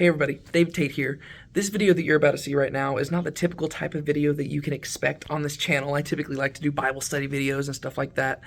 Hey everybody, Dave Tate here. This video that you're about to see right now is not the typical type of video that you can expect on this channel. I typically like to do Bible study videos and stuff like that.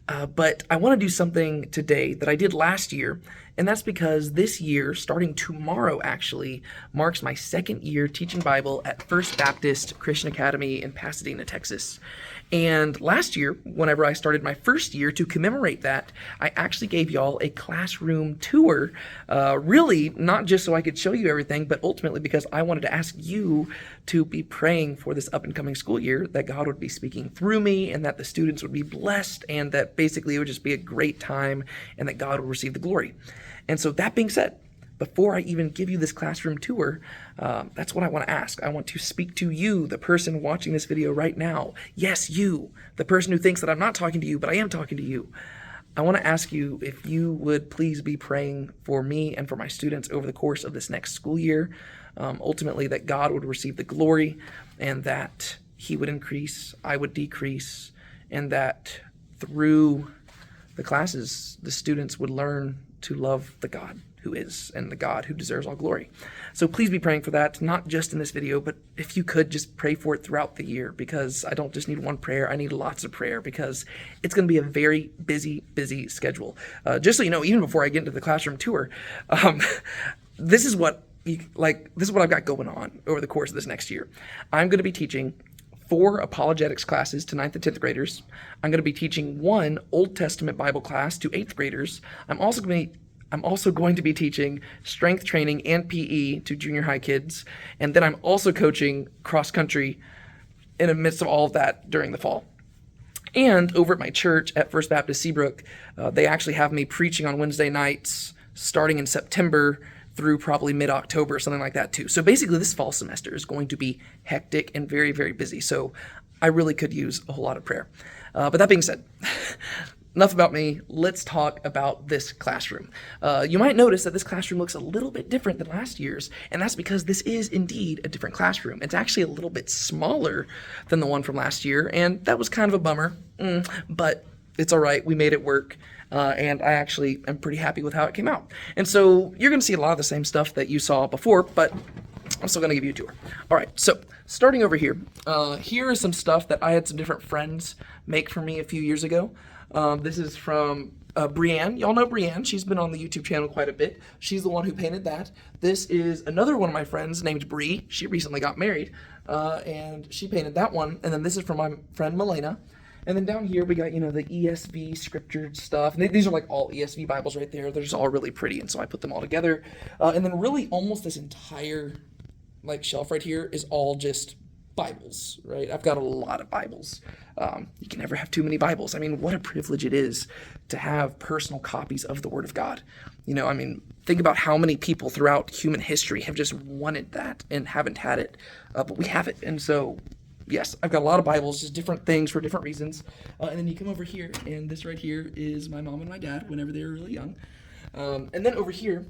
But I want to do something today that I did last year, and that's because this year, starting tomorrow actually, marks my second year teaching Bible at First Baptist Christian Academy in Pasadena, Texas. And last year, whenever I started my first year, to commemorate that, I actually gave y'all a classroom tour, really not just so I could show you everything, but ultimately because I wanted to ask you to be praying for this up and coming school year, that God would be speaking through me and that the students would be blessed and that basically it would just be a great time and that God would receive the glory. And so that being said, before I even give you this classroom tour, that's what I want to ask. I want to speak to you, the person watching this video right now. Yes, you, the person who thinks that I'm not talking to you, but I am talking to you. I want to ask you if you would please be praying for me and for my students over the course of this next school year. Ultimately, that God would receive the glory and that He would increase, I would decrease, and that through the classes, the students would learn to love the God who is and the God who deserves all glory. So please be praying for that, not just in this video, but if you could just pray for it throughout the year, because I don't just need one prayer, I need lots of prayer because it's going to be a very busy schedule. Just so you know, even before I get into the classroom tour, this is what I've got going on over the course of this next year. I'm going to be teaching 4 apologetics classes to 9th and 10th graders. I'm going to be teaching 1 Old Testament Bible class to 8th graders. I'm also going to be teaching strength training and PE to junior high kids. And then I'm also coaching cross country in the midst of all of that during the fall. And over at my church at First Baptist Seabrook, they actually have me preaching on Wednesday nights starting in September through probably mid-October, something like that too. So basically this fall semester is going to be hectic and very busy. So I really could use a whole lot of prayer. But that being said, enough about me. Let's talk about this classroom. You might notice that this classroom looks a little bit different than last year's, and that's because this is indeed a different classroom. It's actually a little bit smaller than the one from last year, and that was kind of a bummer, but it's all right. We made it work. And I actually am pretty happy with how it came out. And so you're going to see a lot of the same stuff that you saw before, but I'm still going to give you a tour. All right, so starting over here, here is some stuff that I had some different friends make for me a few years ago. This is from Brienne. Y'all know Brienne. She's been on the YouTube channel quite a bit. She's the one who painted that. This is another one of my friends named Bree. She recently got married, and she painted that one. And then this is from my friend Milena. And then down here we got, the ESV scriptured stuff. And these are like all ESV Bibles right there. They're just all really pretty, and so I put them all together. And then really almost this entire shelf right here is all just Bibles, right? I've got a lot of Bibles. You can never have too many Bibles. I mean, what a privilege it is to have personal copies of the Word of God. Think about how many people throughout human history have just wanted that and haven't had it, but we have it. And so yes, I've got a lot of Bibles, just different things for different reasons. And then you come over here, and this right here is my mom and my dad whenever they were really young. And then over here,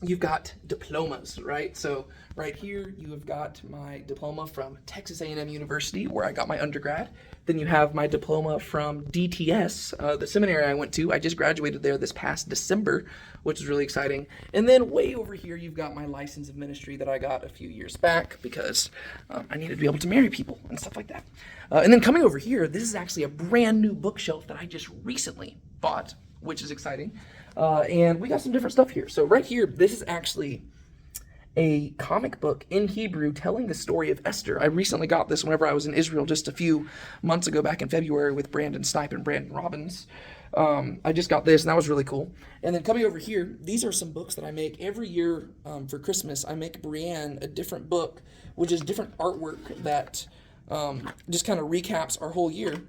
you've got diplomas, right? So right here, you have got my diploma from Texas A&M University, where I got my undergrad. Then you have my diploma from DTS, the seminary I went to. I just graduated there this past December, which is really exciting. And then way over here, you've got my license of ministry that I got a few years back because I needed to be able to marry people and stuff like that. And then coming over here, this is actually a brand new bookshelf that I just recently bought, which is exciting. And we got some different stuff here. So right here, this is actually a comic book in Hebrew telling the story of Esther. I recently got this whenever I was in Israel just a few months ago back in February with Brandon Snipe and Brandon Robbins. I just got this, and that was really cool. And then coming over here, these are some books that I make every year for Christmas. I make Brienne a different book, which is different artwork that just kind of recaps our whole year.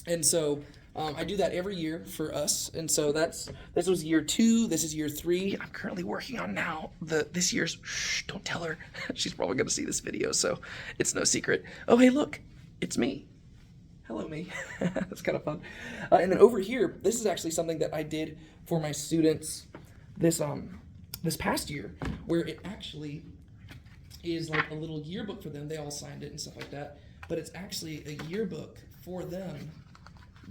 And so I do that every year for us, and so this was year 2. This is year 3. I'm currently working on now this year's. Shh! Don't tell her. She's probably going to see this video, so it's no secret. Oh, hey, look, it's me. Hello, me. That's kind of fun. And then over here, this is actually something that I did for my students this past year, where it actually is like a little yearbook for them. They all signed it and stuff like that, but it's actually a yearbook for them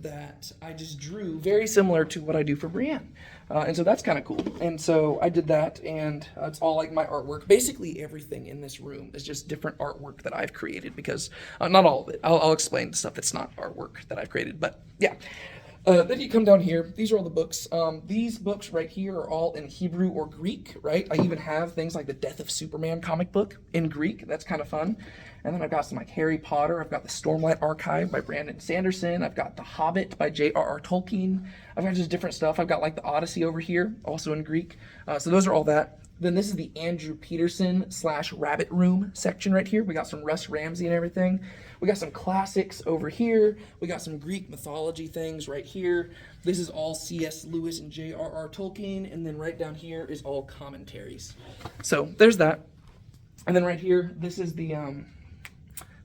that I just drew very similar to what I do for Brienne. And so that's kind of cool. And so I did that, and it's all like my artwork. Basically everything in this room is just different artwork that I've created, because not all of it. I'll explain the stuff that's not artwork that I've created, but yeah. Then you come down here. These are all the books. These books right here are all in Hebrew or Greek, right? I even have things like the Death of Superman comic book in Greek. That's kind of fun. And then I've got some like Harry Potter. I've got the Stormlight Archive by Brandon Sanderson. I've got The Hobbit by J.R.R. Tolkien. I've got just different stuff. I've got like the Odyssey over here, also in Greek. So those are all that. Then this is the Andrew Peterson / Rabbit Room section right here. We got some Russ Ramsey and everything. We got some classics over here. We got some Greek mythology things right here. This is all C.S. Lewis and J.R.R. Tolkien. And then right down here is all commentaries. So there's that. And then right here, this is the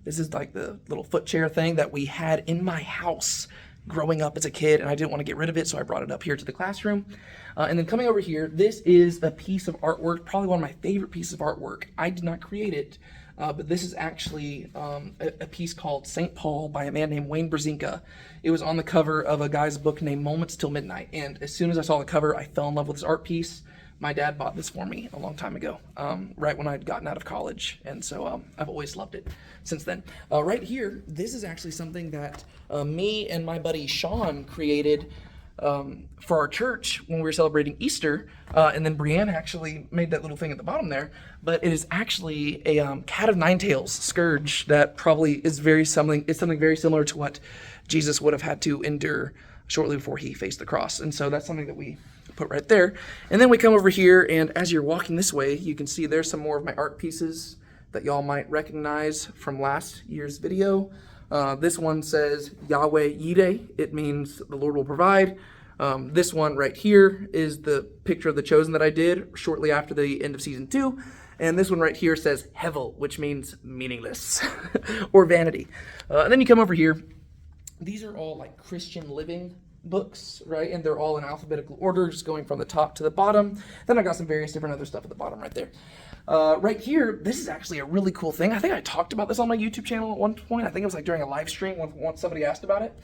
this is like the little foot chair thing that we had in my house growing up as a kid, and I didn't want to get rid of it, so I brought it up here to the classroom. And then coming over here, this is a piece of artwork, probably one of my favorite pieces of artwork. I did not create it, but this is actually a piece called St. Paul by a man named Wayne Brzezinka. It was on the cover of a guy's book named Moments Till Midnight, and as soon as I saw the cover, I fell in love with this art piece. My dad bought this for me a long time ago, right when I'd gotten out of college, and so I've always loved it since then. Right here, this is actually something that me and my buddy Sean created for our church when we were celebrating Easter, and then Brienne actually made that little thing at the bottom there, but it is actually a cat of nine tails scourge that probably is something very similar to what Jesus would have had to endure shortly before he faced the cross. And so that's something that we put right there. And then we come over here, and as you're walking this way, you can see there's some more of my art pieces that y'all might recognize from last year's video. This one says Yahweh Yireh. It means the Lord will provide. This one right here is the picture of the Chosen that I did shortly after the end of season 2. And this one right here says Hevel, which means meaningless or vanity. And then you come over here. These are all like Christian living books, right? And they're all in alphabetical order, just going from the top to the bottom. Then I got some various different other stuff at the bottom right there. Right here, this is actually a really cool thing. I think I talked about this on my YouTube channel at one point. I think it was like during a live stream when somebody asked about it.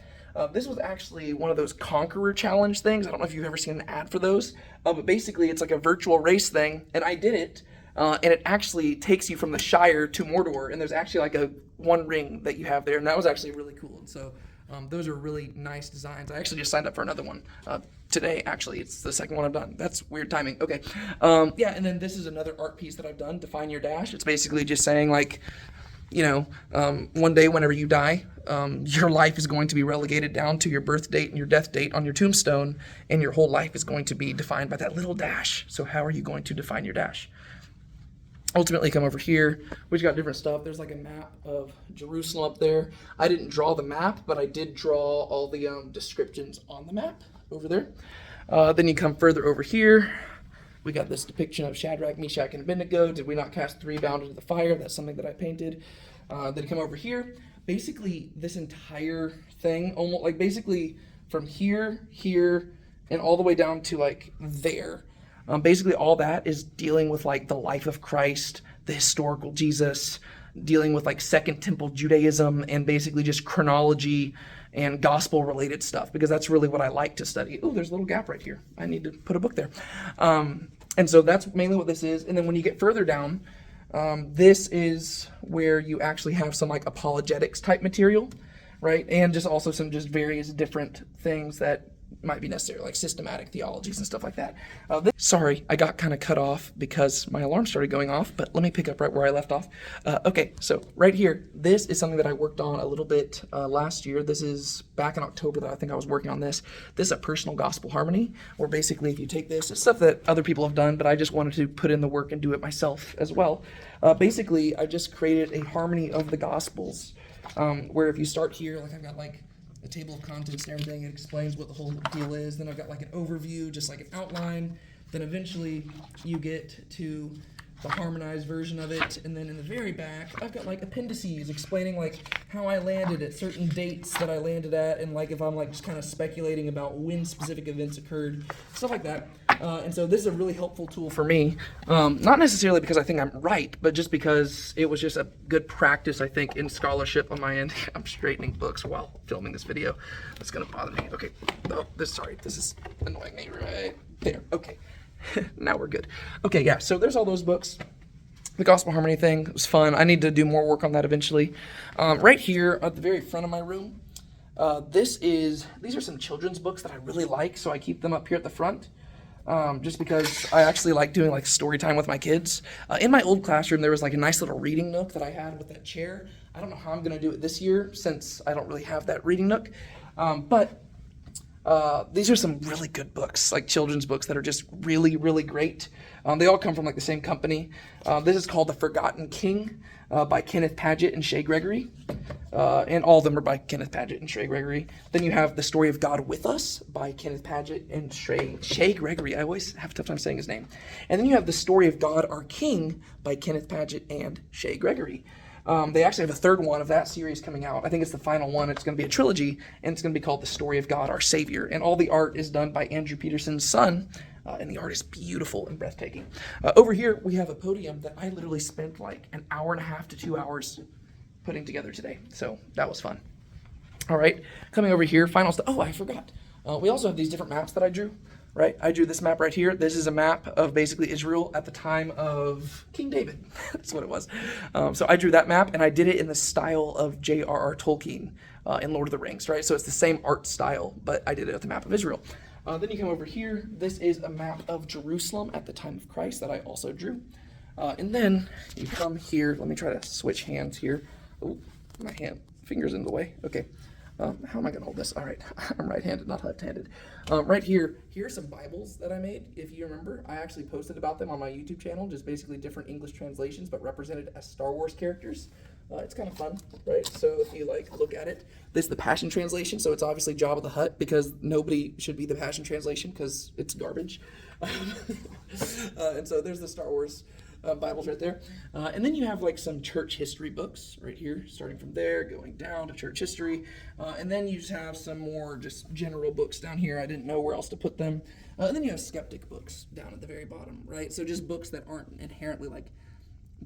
This was actually one of those Conqueror Challenge things. I don't know if you've ever seen an ad for those, but basically it's like a virtual race thing, and I did it. And it actually takes you from the Shire to Mordor, and there's actually like a one ring that you have there, and that was actually really cool. And so those are really nice designs. I actually just signed up for another one today, actually. It's the second one I've done. That's weird timing. Okay. Yeah, and then this is another art piece that I've done, Define Your Dash. It's basically just saying, like, you know, one day whenever you die, your life is going to be relegated down to your birth date and your death date on your tombstone, and your whole life is going to be defined by that little dash. So how are you going to define your dash? Ultimately, come over here, we've got different stuff. There's like a map of Jerusalem up there. I didn't draw the map, but I did draw all the descriptions on the map over there. Then you come further over here. We got this depiction of Shadrach, Meshach, and Abednego. Did we not cast 3 bound into the fire? That's something that I painted. Then you come over here. Basically, this entire thing, almost like basically from here, and all the way down to like there. Basically, all that is dealing with like the life of Christ, the historical Jesus, dealing with like Second Temple Judaism, and basically just chronology and gospel related stuff, because that's really what I like to study. Oh, there's a little gap right here. I need to put a book there. And so that's mainly what this is. And then when you get further down, this is where you actually have some like apologetics type material, right? And just also some just various different things that might be necessary, like systematic theologies and stuff like that. Sorry, I got kind of cut off because my alarm started going off, but let me pick up right where I left off. Okay, so right here, this is something that I worked on a little bit last year. This is back in October that I think I was working on this. This is a personal gospel harmony, where basically if you take this, it's stuff that other people have done, but I just wanted to put in the work and do it myself as well. Basically, I just created a harmony of the gospels, where if you start here, like I've got like a table of contents and everything. It explains what the whole deal is. Then I've got like an overview, just like an outline. Then eventually you get to the harmonized version of it, and then in the very back, I've got like appendices explaining like how I landed at certain dates that I landed at, and like if I'm like just kind of speculating about when specific events occurred, stuff like that. And so this is a really helpful tool for me, not necessarily because I think I'm right, but just because it was just a good practice, I think, in scholarship on my end. I'm straightening books while filming this video. That's gonna bother me. Okay, oh, this is annoying me right there. Okay. Now we're good. Okay, yeah, so there's all those books. The Gospel Harmony thing was fun. I need to do more work on that eventually. Right here at the very front of my room, these are some children's books that I really like, so I keep them up here at the front. Just because I actually like doing like story time with my kids. In my old classroom, there was like a nice little reading nook that I had with that chair. I don't know how I'm going to do it this year since I don't really have that reading nook. But these are some really good books, like children's books that are just really, really great. They all come from like the same company. This is called The Forgotten King by Kenneth Paget and Shay Gregory. And all of them are by Kenneth Paget and Shay Gregory. Then you have The Story of God With Us by Kenneth Paget and Shay Gregory. I always have a tough time saying his name. And then you have The Story of God Our King by Kenneth Paget and Shay Gregory. They actually have a third one of that series coming out. I think it's the final one. It's going to be a trilogy, and it's going to be called The Story of God Our Savior. And all the art is done by Andrew Peterson's son, and the art is beautiful and breathtaking. Over here, we have a podium that I literally spent like an hour and a half to 2 hours putting together today. So that was fun. All right, coming over here, final stuff. Oh, I forgot. We also have these different maps that I drew. Right, I drew this map right here. This is a map of basically Israel at the time of King David. That's what it was. So I drew that map, and I did it in the style of J.R.R. Tolkien in Lord of the Rings, right? So it's the same art style, but I did it with the map of Israel. Then you come over here. This is a map of Jerusalem at the time of Christ that I also drew. And then you come here. Let me try to switch hands here. Oh, my finger's in the way. Okay. How am I going to hold this? All right, I'm right-handed, not left-handed. Right here are some Bibles that I made. If you remember, I actually posted about them on my YouTube channel, just basically different English translations, but represented as Star Wars characters. It's kind of fun, right? So if you look at it, this is the Passion Translation, so it's obviously Jabba the Hutt, because nobody should be the Passion Translation, because it's garbage. And so there's the Star Wars Bibles right there. And then you have like some church history books right here, starting from there, going down to church history. And then you just have some more just general books down here. I didn't know where else to put them. And then you have skeptic books down at the very bottom, right? So just books that aren't inherently like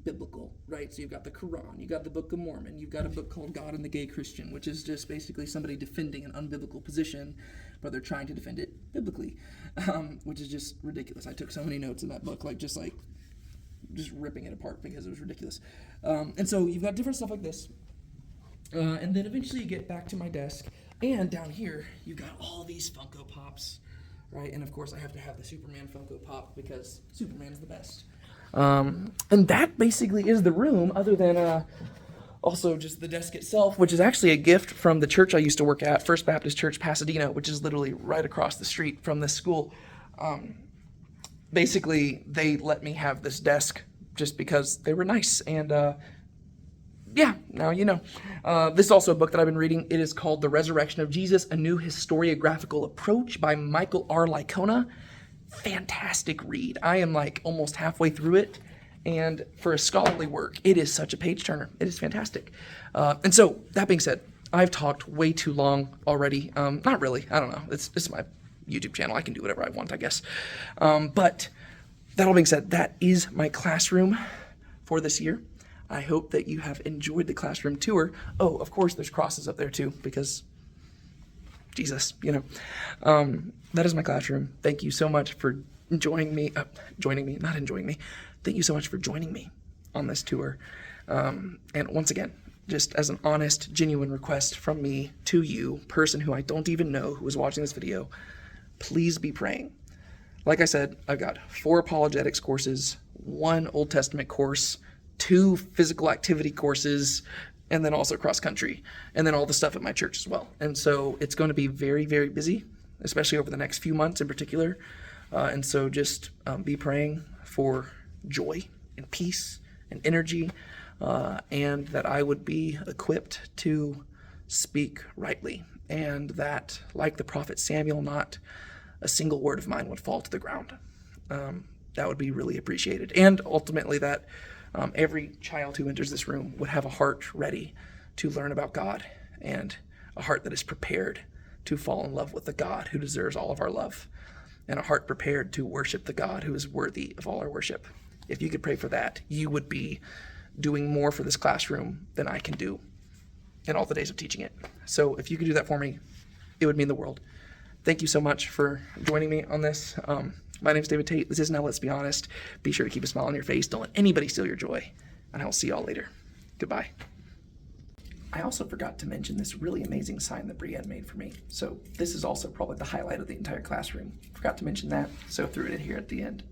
biblical, right? So you've got the Quran, you've got the Book of Mormon, you've got a book called God and the Gay Christian, which is just basically somebody defending an unbiblical position, but they're trying to defend it biblically, which is just ridiculous. I took so many notes in that book, just ripping it apart because it was ridiculous. And so you've got different stuff like this. And then eventually you get back to my desk, and down here you got all these Funko Pops, right? And of course I have to have the Superman Funko Pop because Superman is the best. And that basically is the room, other than also just the desk itself, which is actually a gift from the church I used to work at, First Baptist Church, Pasadena, which is literally right across the street from this school. Basically, they let me have this desk just because they were nice, and yeah, now you know. This is also a book that I've been reading. It is called The Resurrection of Jesus, A New Historiographical Approach by Michael R. Licona. Fantastic read. I am almost halfway through it, and for a scholarly work, it is such a page turner. It is fantastic. And so, that being said, I've talked way too long already. Not really. I don't know. This is my YouTube channel. I can do whatever I want, I guess. But that all being said, that is my classroom for this year. I hope that you have enjoyed the classroom tour. Oh, of course, there's crosses up there too, because Jesus, that is my classroom. Thank you so much for joining me. Thank you so much for joining me on this tour. And once again, just as an honest, genuine request from me to you, person who I don't even know who is watching this video, please be praying. Like I said, I've got 4 apologetics courses, 1 Old Testament course, 2 physical activity courses, and then also cross country, and then all the stuff at my church as well. And so it's going to be very, very busy, especially over the next few months in particular. And so just be praying for joy and peace and energy, and that I would be equipped to speak rightly, and that, like the prophet Samuel, not a single word of mine would fall to the ground. that would be really appreciated. And ultimately that every child who enters this room would have a heart ready to learn about God, and a heart that is prepared to fall in love with the God who deserves all of our love, and a heart prepared to worship the God who is worthy of all our worship. If you could pray for that, you would be doing more for this classroom than I can do in all the days of teaching it. So if you could do that for me, it would mean the world. Thank you so much for joining me on this. My name is David Tate. This is Now Let's Be Honest. Be sure to keep a smile on your face. Don't let anybody steal your joy. And I will see y'all later. Goodbye. I also forgot to mention this really amazing sign that Brienne made for me. So this is also probably the highlight of the entire classroom. Forgot to mention that, so threw it in here at the end.